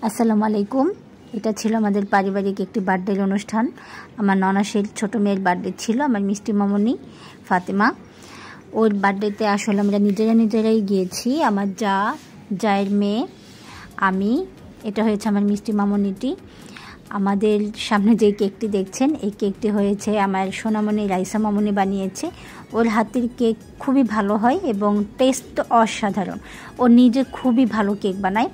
আসসালামু আলাইকুম। এটা ছিল আমাদের পারিবারিক একটি বার্থডের অনুষ্ঠান। আমার ননাসের ছোটো মেয়ের বার্থডে ছিল, আমার মিষ্টি মামনি ফাতেমা। ওর বার্থডেতে আসলে আমরা নিজেরাই গিয়েছি। আমার জায়ের মেয়ে, আমি। এটা হয়েছে আমার মিষ্টি মামনিটি। আমাদের সামনে যে কেকটি দেখছেন, এই কেকটি হয়েছে আমার সোনামণি রাইসা মামনি বানিয়েছে। ওর হাতের কেক খুবই ভালো হয় এবং টেস্ট তো অসাধারণ। ও নিজে খুবই ভালো কেক বানায়।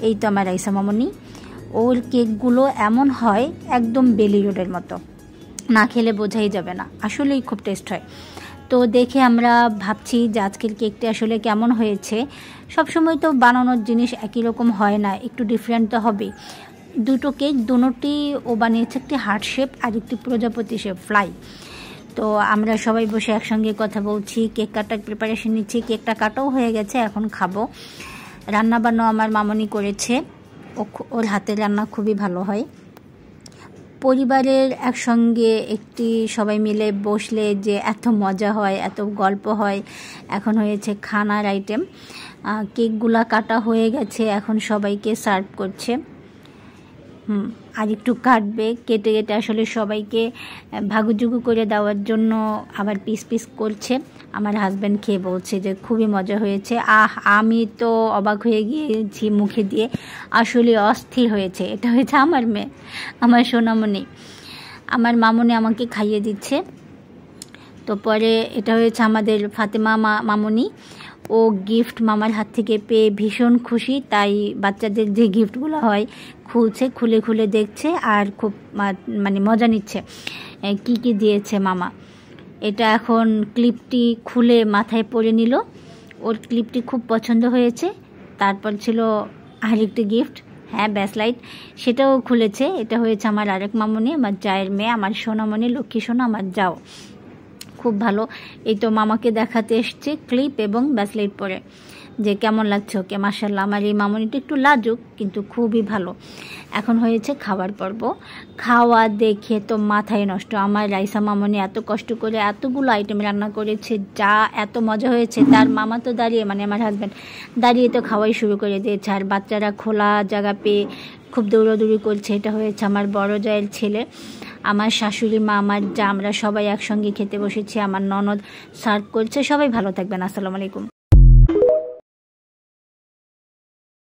এই তো আমার রাইসা মামনি। ওর কেকগুলো এমন হয় একদম বেলি রোডের মতো, না খেলে বোঝাই যাবে না, আসলেই খুব টেস্ট হয়। তো দেখে আমরা ভাবছি যে আজকের কেকটা আসলে কেমন হয়েছে। সবসময় তো বানানোর জিনিস একই রকম হয় না, একটু ডিফারেন্ট তো হবেই। দুটো কেক, দুটোটি ও বানিয়েছে, একটি হার্ট শেপ আর একটি প্রজাপতি শেপ ফ্লাই। তো আমরা সবাই বসে একসঙ্গে কথা বলছি, কেক কাটার প্রিপারেশন নিচ্ছি। কেকটা কাটাও হয়ে গেছে, এখন খাবো। রান্নাবান্না আমার মামনি করেছে, ওর হাতের রান্না খুবই ভালো হয়। পরিবারের একসঙ্গে একটি সবাই মিলে বসলে যে এত মজা হয়, এত গল্প হয়। এখন হয়েছে খানার আইটেম। কেকগুলা কাটা হয়ে গেছে, এখন সবাইকে সার্ভ করছে। আর একটু কাটবে, কেটে আসলে সবাইকে ভাগুযুগু করে দেওয়ার জন্য আবার পিস পিস করছে। আমার হাজব্যান্ড খেয়ে বলছে যে খুবই মজা হয়েছে। আমি তো অবাক হয়ে গিয়েছি মুখে দিয়ে, আসলে অস্থির হয়েছে। এটা হয়েছে আমার মেয়ে, আমার সোনামণি। আমার মামনি আমাকে খাইয়ে দিচ্ছে। তো পরে এটা হয়েছে আমাদের ফাতেমা মামনি। ও গিফট মামার হাত থেকে পেয়ে ভীষণ খুশি, তাই বাচ্চাদের যে গিফটগুলো হয় খুলে খুলে দেখছে আর খুব মানে মজা নিচ্ছে কি কি দিয়েছে মামা। এটা এখন ক্লিপটি খুলে মাথায় পরে নিল। ওর ক্লিপটি খুব পছন্দ হয়েছে। তারপর ছিল আরেকটি গিফট, ব্যাসলাইট, সেটাও খুলেছে। এটা হয়েছে আমার আরেক মামনি, আমার জায়ের মেয়ে, আমার সোনামণি, লক্ষ্মী সোনা, আমার যাও। খুব ভালো। এই তো মামাকে দেখাতে এসছে ক্লিপ এবং ব্যাসলাইট পরে, যে কেমন লাগছে ওকে। মাশাআল্লাহ, আমার এই মামনিটা একটু লাজুক কিন্তু খুবই ভালো। এখন হয়েছে খাবার পর্ব। খাওয়া দেখে তো মাথায় নষ্ট। আমার রাইসা মামনি এত কষ্ট করে এতগুলো আইটেম রান্না করেছে, যা এত মজা হয়েছে। তার মামা তো দাঁড়িয়ে, মানে আমার হাজব্যান্ড দাঁড়িয়ে তো খাওয়াই শুরু করে দিয়েছে। আর বাচ্চারা খোলা জায়গা পেয়ে খুব দৌড়াদৌড়ি করছে। এটা হয়েছে আমার বড় জায়ের ছেলে, আমার শাশুড়ি মা, আমার যা, আমরা সবাই একসঙ্গে খেতে বসেছি। আমার ননদ সার্ভ করছে। সবাই ভালো থাকবেন। আসসালামু আলাইকুম।